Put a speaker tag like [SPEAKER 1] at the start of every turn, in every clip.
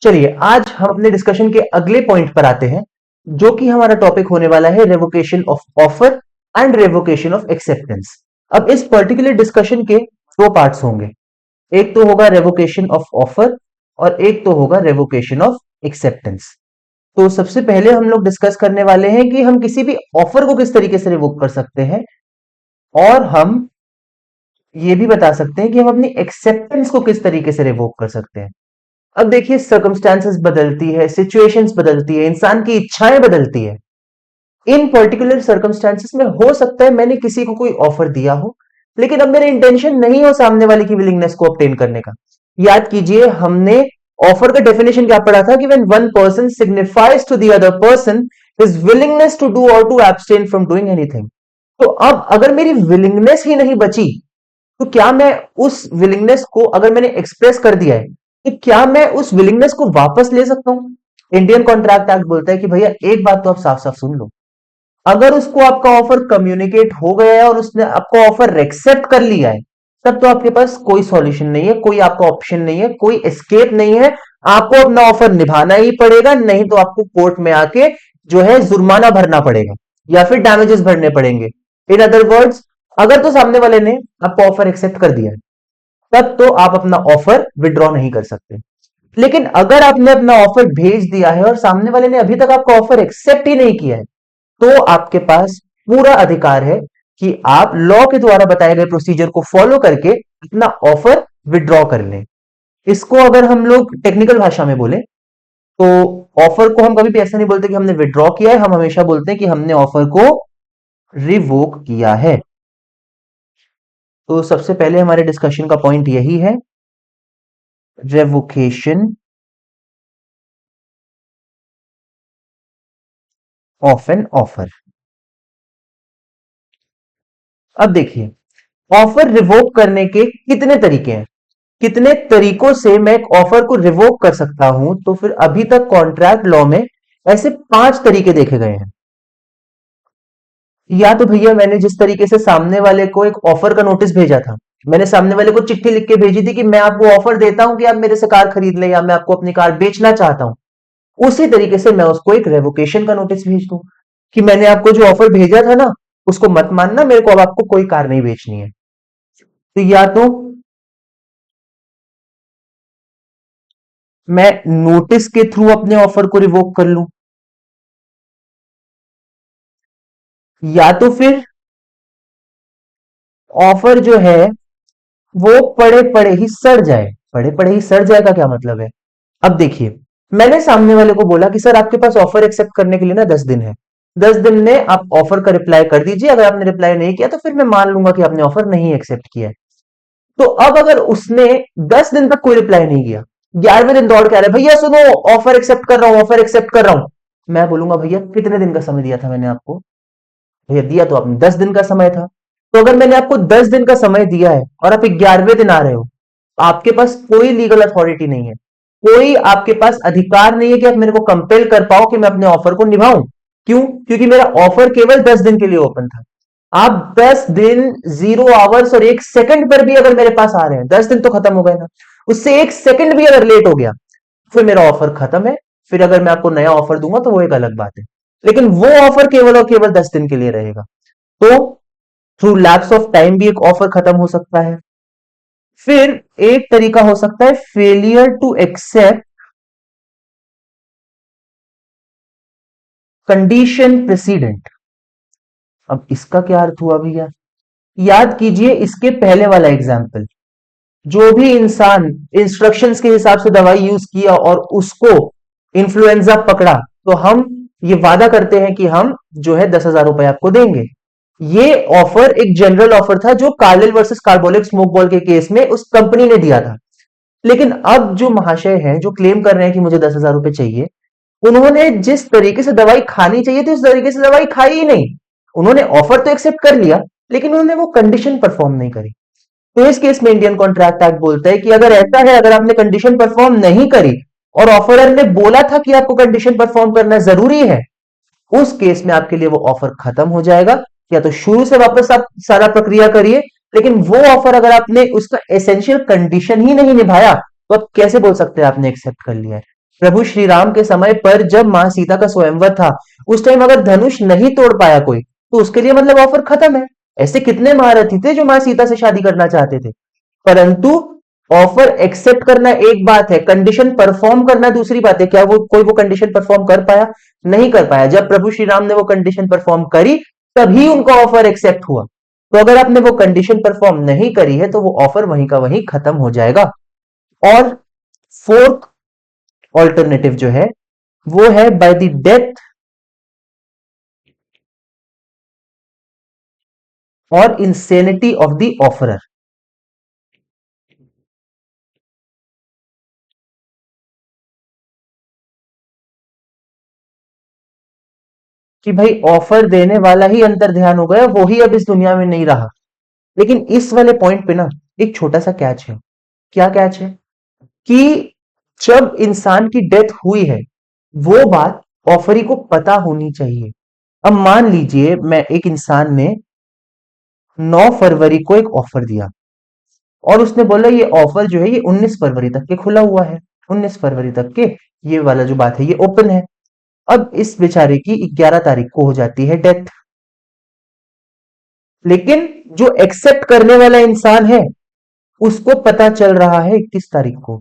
[SPEAKER 1] चलिए आज हम अपने डिस्कशन के अगले पॉइंट पर आते हैं, जो कि हमारा टॉपिक होने वाला है revocation of offer and revocation of acceptance. अब इस पर्टिकुलर डिस्कशन के दो पार्ट्स होंगे, एक तो होगा रेवोकेशन ऑफ ऑफर और एक तो होगा रेवोकेशन ऑफ एक्सेप्टेंस। तो सबसे पहले हम लोग डिस्कस करने वाले हैं कि हम किसी भी ऑफर को किस तरीके से रिवोक कर सकते हैं, और हम ये भी बता सकते हैं कि हम अपनी एक्सेप्टेंस को किस तरीके से रिवोक कर सकते हैं। अब देखिए, सर्कमस्टेंसेस बदलती है, सिचुएशंस बदलती है, इंसान की इच्छाएं बदलती है। इन पर्टिकुलर सर्कमस्टेंसेस में हो सकता है मैंने किसी को कोई ऑफर दिया हो, लेकिन अब मेरा इंटेंशन नहीं हो सामने वाले की विलिंगनेस को ऑब्टेन करने का। याद कीजिए, हमने ऑफर का डेफिनेशन क्या पढ़ा था कि when one person signifies to the other person his willingness to do or to abstain from doing anything. तो अब अगर मेरी विलिंगनेस ही नहीं बची, तो क्या मैं उस विलिंगनेस को, अगर मैंने एक्सप्रेस कर दिया है, कि क्या मैं उस विलिंगनेस को वापस ले सकता हूं? इंडियन कॉन्ट्रैक्ट एक्ट बोलता है कि भैया एक बात तो आप साफ साफ सुन लो, अगर उसको आपका ऑफर कम्युनिकेट हो गया है और उसने आपका ऑफर एक्सेप्ट कर लिया है, तब तो आपके पास कोई सॉल्यूशन नहीं है, कोई आपका ऑप्शन नहीं है, कोई एस्केप नहीं है। आपको अपना ऑफर निभाना ही पड़ेगा, नहीं तो आपको कोर्ट में आके जो है जुर्माना भरना पड़ेगा या फिर डैमेजेस भरने पड़ेंगे। इन अदर वर्ड्स, अगर तो सामने वाले ने आपका ऑफर एक्सेप्ट कर दिया है, तब तो आप अपना ऑफर विड्रॉ नहीं कर सकते। लेकिन अगर आपने अपना ऑफर भेज दिया है और सामने वाले ने अभी तक आपका ऑफर एक्सेप्ट ही नहीं किया है, तो आपके पास पूरा अधिकार है कि आप लॉ के द्वारा बताए गए प्रोसीजर को फॉलो करके अपना ऑफर विड्रॉ कर लें। इसको अगर हम लोग टेक्निकल भाषा में बोले, तो ऑफर को हम कभी भी ऐसा नहीं बोलते कि हमने विड्रॉ किया है, हम हमेशा बोलते हैं कि हमने ऑफर को रिवोक किया है। तो सबसे पहले हमारे डिस्कशन का पॉइंट यही है, रेवोकेशन ऑफ एन ऑफर। अब देखिए, ऑफर रिवोक करने के कितने तरीके हैं, कितने तरीकों से मैं एक ऑफर को रिवोक कर सकता हूं। तो फिर अभी तक कॉन्ट्रैक्ट लॉ में ऐसे 5 तरीके देखे गए हैं। या तो भैया, मैंने जिस तरीके से सामने वाले को एक ऑफर का नोटिस भेजा था, मैंने सामने वाले को चिट्ठी लिख के भेजी थी कि मैं आपको ऑफर देता हूं कि आप मेरे से कार खरीद लें, या मैं आपको अपनी कार बेचना चाहता हूं। उसी तरीके से मैं उसको एक रेवोकेशन का नोटिस भेज दूं कि मैंने आपको जो ऑफर भेजा था ना, उसको मत मानना, मेरे को अब आपको कोई कार नहीं बेचनी है। तो या तो मैं नोटिस के थ्रू अपने ऑफर को रिवोक कर लूं, या तो फिर ऑफर जो है वो पड़े पड़े ही सड़ जाए। पड़े पड़े ही सड़ जाए का क्या मतलब है? अब देखिए, मैंने सामने वाले को बोला कि सर आपके पास ऑफर एक्सेप्ट करने के लिए ना 10 दिन है, 10 दिन में आप ऑफर का रिप्लाई कर दीजिए। अगर आपने रिप्लाई नहीं किया तो फिर मैं मान लूंगा कि आपने ऑफर नहीं एक्सेप्ट किया है। तो अब अगर उसने 10 दिन तक कोई रिप्लाई नहीं किया, 11वें दिन दौड़ के आ रहा है, भैया सुनो ऑफर एक्सेप्ट कर रहा हूं, ऑफर एक्सेप्ट कर रहा हूं, मैं बोलूंगा भैया कितने दिन का समय दिया था मैंने आपको? भैया दिया तो आपने 10 दिन का समय था। तो अगर मैंने आपको 10 दिन का समय दिया है और आप 11वें दिन आ रहे हो, आपके पास कोई लीगल अथॉरिटी नहीं है, कोई आपके पास अधिकार नहीं है कि आप मेरे को कंपेल कर पाओ कि मैं अपने ऑफर को निभाऊं। क्यों? क्योंकि मेरा ऑफर केवल 10 दिन के लिए ओपन था। आप 10 दिन 0 आवर्स और 1 सेकंड पर भी अगर मेरे पास आ रहे हैं, 10 दिन तो खत्म हो गए ना, उससे 1 सेकंड भी अगर लेट हो गया, फिर मेरा ऑफर खत्म है। फिर अगर मैं आपको नया ऑफर दूंगा तो वो एक अलग बात है, लेकिन वो ऑफर केवल और केवल 10 दिन के लिए रहेगा। तो थ्रू लैप्स ऑफ टाइम भी एक ऑफर खत्म हो सकता है। फिर एक तरीका हो सकता है failure to accept condition precedent. अब इसका क्या अर्थ हुआ भैया? याद कीजिए इसके पहले वाला एग्जाम्पल, जो भी इंसान इंस्ट्रक्शंस के हिसाब से दवाई यूज किया और उसको इन्फ्लुएंजा पकड़ा, तो हम ये वादा करते हैं कि हम जो है 10,000 रुपए आपको देंगे। ये ऑफर एक जनरल ऑफर था जो Carlill versus carbolic smoke ball के केस में उस कंपनी ने दिया था। लेकिन अब जो महाशय हैं, जो क्लेम कर रहे हैं कि मुझे 10,000 रुपए चाहिए, उन्होंने जिस तरीके से दवाई खानी चाहिए थी उस तरीके से दवाई खाई ही नहीं। उन्होंने ऑफर तो एक्सेप्ट कर लिया, लेकिन उन्होंने वो कंडीशन परफॉर्म नहीं करी। तो इस केस में इंडियन कॉन्ट्रैक्ट एक्ट बोलता है कि अगर ऐसा है, अगर आपने कंडीशन परफॉर्म नहीं करी और ऑफरर ने बोला था कि आपको कंडीशन परफॉर्म करना जरूरी है, उस केस में आपके लिए वो ऑफर खत्म हो जाएगा। या तो शुरू से वापस आप सारा प्रक्रिया करिए, लेकिन वो ऑफर अगर आपने उसका एसेंशियल कंडीशन ही नहीं निभाया, तो आप कैसे बोल सकते हैं आपने एक्सेप्ट कर लिया है? प्रभु श्री राम के समय पर जब मां सीता का स्वयंवर था, उस टाइम अगर धनुष नहीं तोड़ पाया कोई, तो उसके लिए मतलब ऑफर खत्म है। ऐसे कितने महारथी थे जो मां सीता से शादी करना चाहते थे, परंतु ऑफर एक्सेप्ट करना एक बात है, कंडीशन परफॉर्म करना दूसरी बात है। क्या वो कोई वो कंडीशन परफॉर्म कर पाया? नहीं कर पाया। जब प्रभु श्री राम ने वो कंडीशन परफॉर्म करी, तभी उनका ऑफर एक्सेप्ट हुआ। तो अगर आपने वो कंडीशन परफॉर्म नहीं करी है, तो वो ऑफर वहीं का वहीं खत्म हो जाएगा। और फोर्थ ऑल्टरनेटिव जो है वो है बाय द डेथ और इंसेनिटी ऑफ द ऑफरर। कि भाई ऑफर देने वाला ही अंतर ध्यान हो गया, वो ही अब इस दुनिया में नहीं रहा। लेकिन इस वाले पॉइंट पे ना एक छोटा सा कैच है। क्या कैच है? कि जब इंसान की डेथ हुई है, वो बात ऑफरी को पता होनी चाहिए। अब मान लीजिए मैं एक इंसान ने 9 फरवरी को एक ऑफर दिया, और उसने बोला ये ऑफर जो है ये 19 फरवरी तक के खुला हुआ है, 19 फरवरी तक के ये वाला जो बात है ये ओपन है। अब इस बेचारे की 11 तारीख को हो जाती है डेथ, लेकिन जो एक्सेप्ट करने वाला इंसान है उसको पता चल रहा है 21 तारीख को,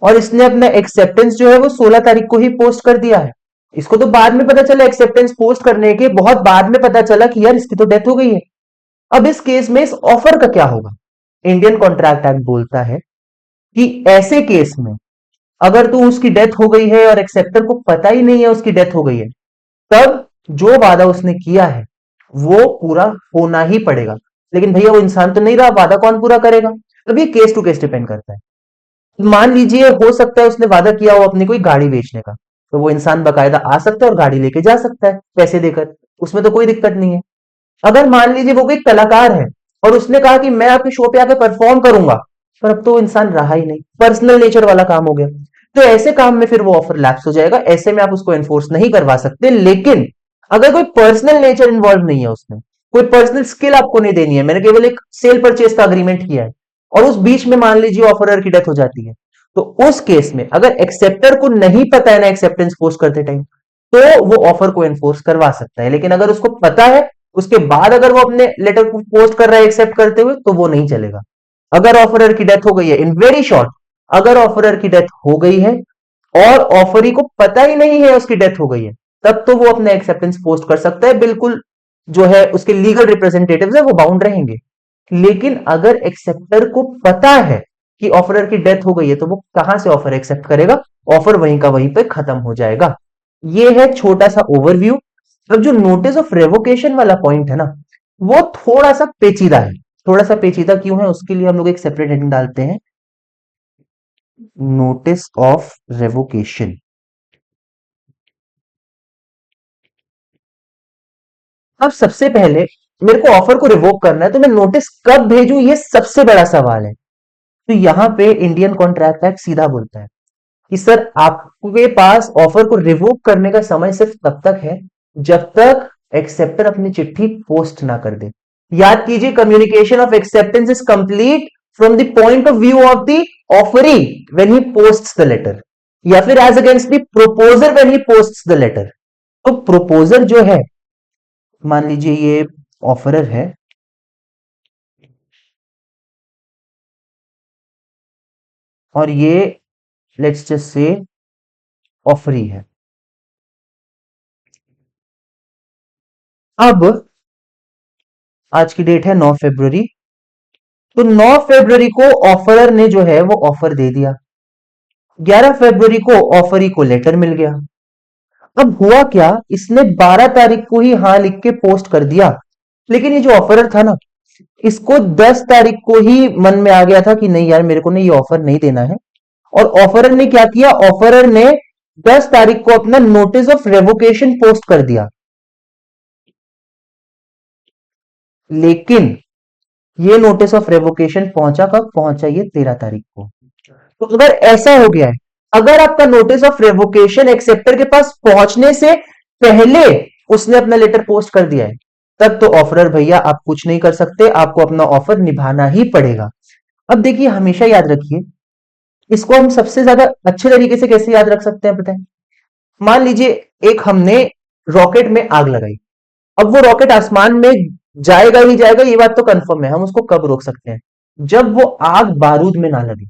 [SPEAKER 1] और इसने अपना एक्सेप्टेंस जो है वो 16 तारीख को ही पोस्ट कर दिया है। इसको तो बाद में पता चला, एक्सेप्टेंस पोस्ट करने के बहुत बाद में पता चला कि यार इसकी तो डेथ हो गई है। अब इस केस में इस ऑफर का क्या होगा? इंडियन कॉन्ट्रैक्ट एक्ट बोलता है कि ऐसे केस में अगर तो उसकी डेथ हो गई है और एक्सेप्टर को पता ही नहीं है उसकी डेथ हो गई है, तब जो वादा उसने किया है वो पूरा होना ही पड़ेगा। लेकिन भैया वो इंसान तो नहीं रहा, वादा कौन पूरा करेगा? अब ये केस टू केस डिपेंड करता है। मान लीजिए हो सकता है उसने वादा किया हो अपनी कोई गाड़ी बेचने का, तो वो इंसान बकायदा आ सकता है और गाड़ी लेके जा सकता है पैसे देकर, उसमें तो कोई दिक्कत नहीं है। अगर मान लीजिए वो कोई कलाकार है और उसने कहा कि मैं आपके शो पे आके परफॉर्म करूंगा, पर अब तो वो इंसान रहा ही नहीं, पर्सनल नेचर वाला काम हो गया, तो ऐसे काम में फिर वो ऑफर लैप्स हो जाएगा। ऐसे में आप उसको एनफोर्स नहीं करवा सकते। लेकिन अगर कोई पर्सनल नेचर इन्वॉल्व नहीं है, उसने कोई पर्सनल स्किल आपको नहीं देनी है, मैंने केवल एक सेल परचेज का अग्रीमेंट किया है, और उस बीच में मान लीजिए ऑफरर की डेथ हो जाती है, तो उस केस में अगर एक्सेप्टर को नहीं पता है ना एक्सेप्टेंस पोस्ट करते टाइम, तो वो ऑफर को एनफोर्स करवा सकता है। लेकिन अगर उसको पता है, उसके बाद अगर वो अपने लेटर को पोस्ट कर रहा है एक्सेप्ट करते हुए, तो वो नहीं चलेगा। अगर ऑफरर की डेथ हो गई है, इन वेरी शॉर्ट, अगर ऑफरर की डेथ हो गई है और ऑफरी को पता ही नहीं है उसकी डेथ हो गई है, तब तो वो अपना एक्सेप्टेंस पोस्ट कर सकता है, बिल्कुल जो है उसके लीगल रिप्रेजेंटेटिव्स है वो बाउंड रहेंगे। लेकिन अगर एक्सेप्टर को पता है कि ऑफरर की डेथ हो गई है, तो वो कहां से ऑफर एक्सेप्ट करेगा? ऑफर वहीं का वहीं पे खत्म हो जाएगा। ये है छोटा सा ओवरव्यू। अब जो नोटिस ऑफ रेवोकेशन वाला पॉइंट है ना, वो थोड़ा सा पेचीदा है। थोड़ा सा पेचीदा क्यों है, उसके लिए हम लोग एक सेपरेट हेडिंग डालते हैं, नोटिस ऑफ रेवोकेशन। अब सबसे पहले मेरे को ऑफर को रिवोक करना है, तो मैं नोटिस कब भेजूं, ये सबसे बड़ा सवाल है। तो यहां पे इंडियन कॉन्ट्रैक्ट एक्ट सीधा बोलता है कि सर आपके पास ऑफर को रिवोक करने का समय सिर्फ तब तक है जब तक एक्सेप्टर अपनी चिट्ठी पोस्ट ना कर दे। याद कीजिए, communication of acceptance is complete from the point of view of the offeree when he posts the letter, या फिर as against the proposer when he posts the letter. तो प्रोपोजर जो है, मान लीजिए ये ऑफरर है, और ये लेट्स जस्ट से ऑफरी है। अब आज की डेट है 9 फरवरी, तो 9 फरवरी को ऑफरर ने जो है वो ऑफर दे दिया, 11 फरवरी को ऑफरी को लेटर मिल गया। अब हुआ क्या, इसने 12 तारीख को ही हाँ लिख के पोस्ट कर दिया, लेकिन ये जो ऑफरर था ना, इसको 10 तारीख को ही मन में आ गया था कि नहीं यार मेरे को नहीं ये ऑफर नहीं देना है, और ऑफरर ने क्या किया, ऑफरर ने 10 तारीख को अपना नोटिस ऑफ रेवोकेशन पोस्ट कर दिया। लेकिन ये नोटिस ऑफ रेवोकेशन पहुंचा कब? पहुंचा ये 13 तारीख को। तो अगर ऐसा हो गया है, अगर आपका नोटिस ऑफ रेवोकेशन एक्सेप्टर के पास पहुंचने से पहले उसने अपना लेटर पोस्ट कर दिया है, तब तो ऑफरर भैया आप कुछ नहीं कर सकते, आपको अपना ऑफर निभाना ही पड़ेगा। अब देखिए, हमेशा याद रखिए इसको हम सबसे ज्यादा अच्छे तरीके से कैसे याद रख सकते हैं पता है? मान लीजिए एक हमने रॉकेट में आग लगाई। अब वो रॉकेट आसमान में जाएगा ही जाएगा, ये बात तो कंफर्म है। हम उसको कब रोक सकते हैं? जब वो आग बारूद में ना लगे।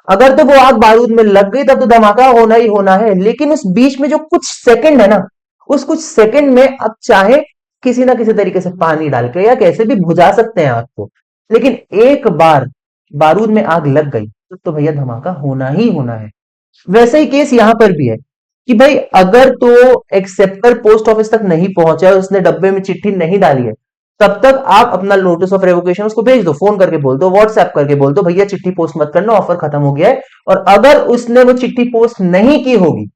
[SPEAKER 1] अगर तो वो आग बारूद में लग गई तब तो धमाका होना ही होना है, लेकिन उस बीच में जो कुछ सेकंड है ना, उस कुछ सेकंड में आप चाहे किसी ना किसी तरीके से पानी डाल के या कैसे भी बुझा सकते हैं आग को, लेकिन एक बार बारूद में आग लग गई तो भैया धमाका होना ही होना है। वैसे ही केस यहां पर भी है कि भाई अगर तो एक्सेप्टर पोस्ट ऑफिस तक नहीं पहुंचा है, उसने डब्बे में चिट्ठी नहीं डाली है, तब तक आप अपना नोटिस ऑफ रेवोकेशन उसको भेज दो, फोन करके बोल दो, व्हाट्सएप करके बोल दो, भैया चिट्ठी पोस्ट मत करना, ऑफर खत्म हो गया है। और अगर उसने वो चिट्ठी पोस्ट नहीं की होगी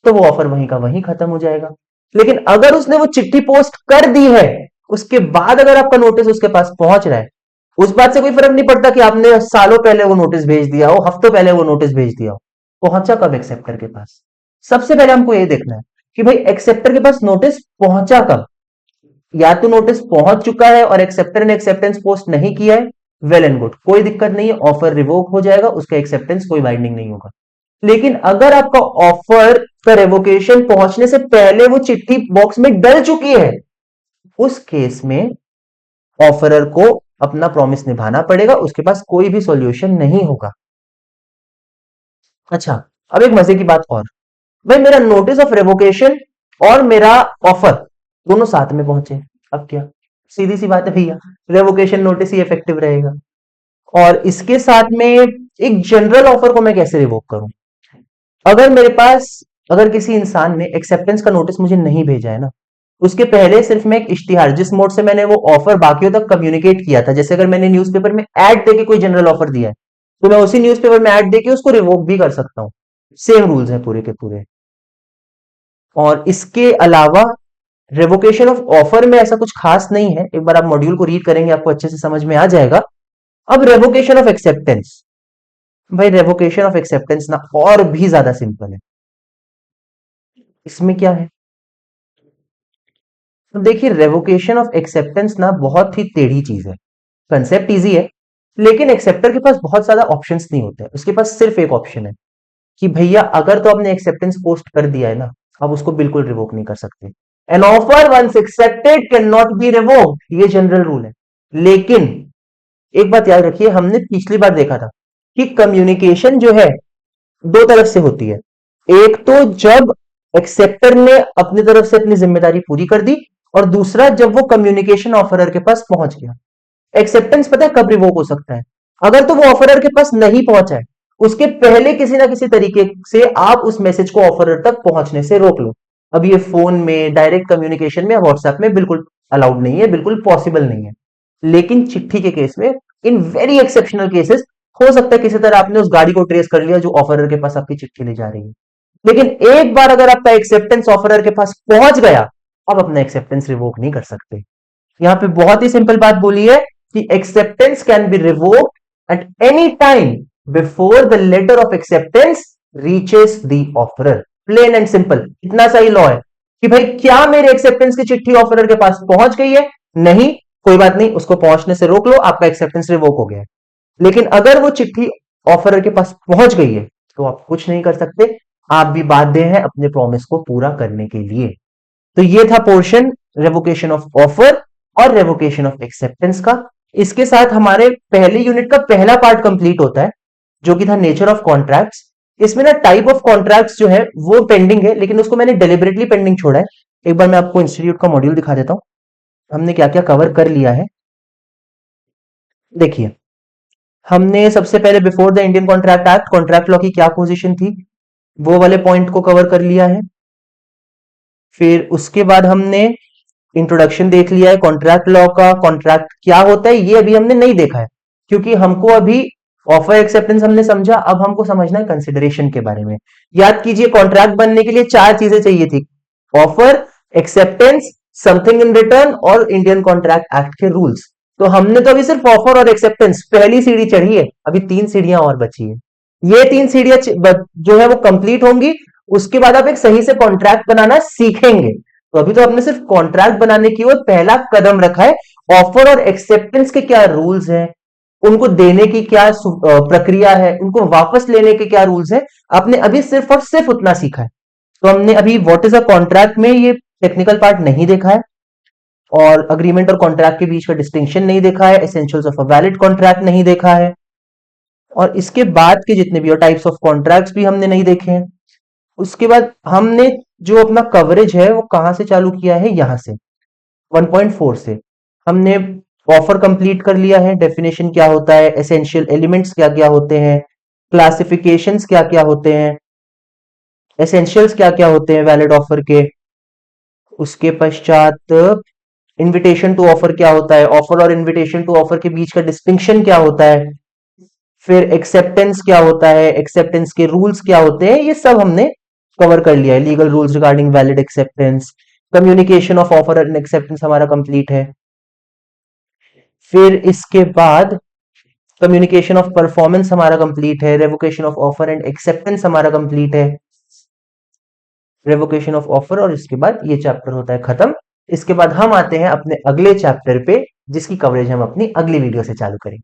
[SPEAKER 1] तो वो ऑफर वहीं का वहीं खत्म हो जाएगा। लेकिन अगर उसने वो चिट्ठी पोस्ट कर दी है, उसके बाद अगर आपका नोटिस उसके पास पहुंच रहा है, उस बात से कोई फर्क नहीं पड़ता कि आपने सालों पहले वो नोटिस भेज दिया हो, हफ्तों पहले वो नोटिस भेज दिया हो, पहुंचा कब एक्सेप्टर के पास? सबसे पहले हमको ये देखना है कि भाई एक्सेप्टर के पास नोटिस पहुंचा कब। या तो नोटिस पहुंच चुका है और एक्सेप्टर ने एक्सेप्टेंस पोस्ट नहीं किया है, वेल एंड गुड, कोई दिक्कत नहीं है, ऑफर रिवोक हो जाएगा, उसका एक्सेप्टेंस कोई बाइंडिंग नहीं होगा। लेकिन अगर आपका ऑफर का रेवोकेशन पहुंचने से पहले वो चिट्ठी बॉक्स में डल चुकी है, उस केस में ऑफरर को अपना प्रॉमिस निभाना पड़ेगा, उसके पास कोई भी सॉल्यूशन नहीं होगा। अच्छा, अब एक मजे की बात और, भाई मेरा नोटिस ऑफ रेवोकेशन और मेरा ऑफर दोनों साथ में पहुंचे, अब क्या? सीधी सी बात है भैया, रेवोकेशन नोटिस ही इफेक्टिव रहेगा। और इसके साथ में एक जनरल ऑफर को मैं कैसे रिवोक करूं? अगर मेरे पास, अगर किसी इंसान ने एक्सेप्टेंस का नोटिस मुझे नहीं भेजा है ना, उसके पहले सिर्फ मैं एक इश्तिहार, जिस मोड से मैंने वो ऑफर बाकियों तक कम्युनिकेट किया था, जैसे अगर मैंने न्यूज़पेपर में ऐड देके कोई जनरल ऑफर दिया है, तो मैं उसी न्यूज़पेपर में ऐड देके उसको रिवोक भी कर सकता हूं। सेम रूल्स हैं पूरे के पूरे। और इसके अलावा रेवोकेशन ऑफ ऑफर में ऐसा कुछ खास नहीं है, एक बार आप मॉड्यूल को रीड करेंगे आपको अच्छे से समझ में आ जाएगा। अब रेवोकेशन ऑफ एक्सेप्टेंस, भाई रेवोकेशन ऑफ एक्सेप्टेंस ना और भी ज्यादा सिंपल है। इसमें क्या है? तो देखिए, रेवोकेशन ऑफ एक्सेप्टेंस ना बहुत ही टेढ़ी चीज है। कंसेप्ट इजी है, लेकिन एक्सेप्टर के पास बहुत ज्यादा ऑप्शंस नहीं होते हैं। उसके पास सिर्फ एक ऑप्शन है कि भैया अगर तो आपने एक्सेप्टेंस पोस्ट कर दिया है ना, आप उसको बिल्कुल रिवोक नहीं कर सकते। An offer once accepted can not be revoked, ये जनरल रूल है। लेकिन एक बात याद रखिए, हमने पिछली बार देखा था कि कम्युनिकेशन जो है दो तरफ से होती है। एक तो जब एक्सेप्टर ने अपनी तरफ से अपनी जिम्मेदारी पूरी कर दी, और दूसरा जब वो कम्युनिकेशन ऑफरर के पास पहुंच गया। एक्सेप्टेंस पता है कब रिवोक हो सकता है? अगर तो वो ऑफरर के पास नहीं पहुंचा है, उसके पहले किसी ना किसी तरीके से आप उस मैसेज को ऑफरर तक पहुंचने से रोक लो। अब ये फोन में डायरेक्ट कम्युनिकेशन में, व्हाट्सएप में बिल्कुल अलाउड नहीं है, बिल्कुल पॉसिबल नहीं है। लेकिन चिट्ठी के केस में, इन वेरी एक्सेप्शनल केसेस, हो सकता है किसी तरह आपने उस गाड़ी को ट्रेस कर लिया जो ऑफरर के पास आपकी चिट्ठी ले जा रही है। लेकिन एक बार अगर आपका एक्सेप्टेंस ऑफरर के पास पहुंच गया, अब अपना एक्सेप्टेंस रिवोक नहीं कर सकते। यहां पे बहुत ही सिंपल बात बोली है कि acceptance can be revoked at any time before the letter of acceptance reaches the offeror. Plain and simple, इतना सा ही लॉ है कि भाई क्या मेरे एक्सेप्टेंस की चिट्ठी ऑफरर के पास पहुंच गई है? नहीं, कोई बात नहीं, उसको पहुंचने से रोक लो, आपका एक्सेप्टेंस रिवोक हो गया है। लेकिन अगर वो चिट्ठी ऑफरर के पास पहुंच गई है तो आप कुछ नहीं कर सकते, आप भी बाध्य हैं अपने प्रॉमिस को पूरा करने के लिए। तो ये था पोर्शन रेवोकेशन ऑफ ऑफर और रेवोकेशन ऑफ एक्सेप्टेंस का। इसके साथ हमारे पहले यूनिट का पहला पार्ट कंप्लीट होता है, जो कि था नेचर ऑफ कॉन्ट्रैक्ट्स। इसमें ना टाइप ऑफ कॉन्ट्रैक्ट्स जो है वो पेंडिंग है, लेकिन उसको मैंने डेलिबरेटली पेंडिंग छोड़ा है। एक बार मैं आपको इंस्टीट्यूट का मॉड्यूल दिखा देता हूं, हमने क्या क्या कवर कर लिया है। देखिए, हमने सबसे पहले before the Indian contract act contract law की क्या पोजीशन थी, वो वाले पॉइंट को कवर कर लिया है। फिर उसके बाद हमने इंट्रोडक्शन देख लिया है कॉन्ट्रैक्ट लॉ का, कॉन्ट्रैक्ट क्या होता है ये अभी हमने नहीं देखा है, क्योंकि हमको अभी ऑफर एक्सेप्टेंस हमने समझा, अब हमको समझना है कंसिडरेशन के बारे में। याद कीजिए, कॉन्ट्रैक्ट बनने के लिए चार चीजें चाहिए थी: offer, acceptance, something in return और इंडियन कॉन्ट्रैक्ट एक्ट के रूल्स। तो हमने तो अभी सिर्फ ऑफर और एक्सेप्टेंस पहली सीढ़ी चढ़ी है, अभी तीन सीढ़ियां और बची है। ये तीन सीढ़ियां जो है वो कंप्लीट होंगी, उसके बाद आप एक सही से कॉन्ट्रैक्ट बनाना सीखेंगे। तो अभी तो आपने सिर्फ कॉन्ट्रैक्ट बनाने की ओर पहला कदम रखा है। ऑफर और एक्सेप्टेंस के क्या रूल्स हैं, उनको देने की क्या प्रक्रिया है, उनको वापस लेने के क्या रूल्स है, आपने अभी सिर्फ और सिर्फ उतना सीखा है। तो हमने अभी व्हाट इज अ कॉन्ट्रैक्ट में ये टेक्निकल पार्ट नहीं देखा है, और अग्रीमेंट और कॉन्ट्रैक्ट के बीच का डिस्टिंक्शन नहीं देखा है, essentials of a valid contract नहीं देखा है, और इसके बाद के जितने भी और टाइप्स ऑफ कॉन्ट्रैक्ट्स भी हमने नहीं देखे हैं। उसके बाद हमने जो अपना कवरेज है वो कहां से चालू किया है, यहां से 1.4 से हमने ऑफर कंप्लीट कर लिया है, डेफिनेशन क्या होता है, एसेंशियल एलिमेंट्स क्या क्या होते हैं, क्लासिफिकेशंस क्या क्या होते हैं, एसेंशियल्स क्या क्या होते हैं वैलिड ऑफर के। उसके पश्चात इनविटेशन टू ऑफर क्या होता है, ऑफर और इनविटेशन टू ऑफर के बीच का डिस्टिंक्शन क्या होता है, फिर एक्सेप्टेंस क्या होता है, एक्सेप्टेंस के रूल्स क्या होते हैं, ये सब हमने कवर कर लिया है। Legal rules regarding valid acceptance, communication of offer and acceptance हमारा कंप्लीट है। फिर इसके बाद कम्युनिकेशन ऑफ परफॉर्मेंस हमारा कंप्लीट है, revocation of offer and acceptance हमारा कंप्लीट है, रेवोकेशन ऑफ ऑफर, और इसके बाद ये चैप्टर होता है खत्म। इसके बाद हम आते हैं अपने अगले चैप्टर पे, जिसकी कवरेज हम अपनी अगली वीडियो से चालू करेंगे।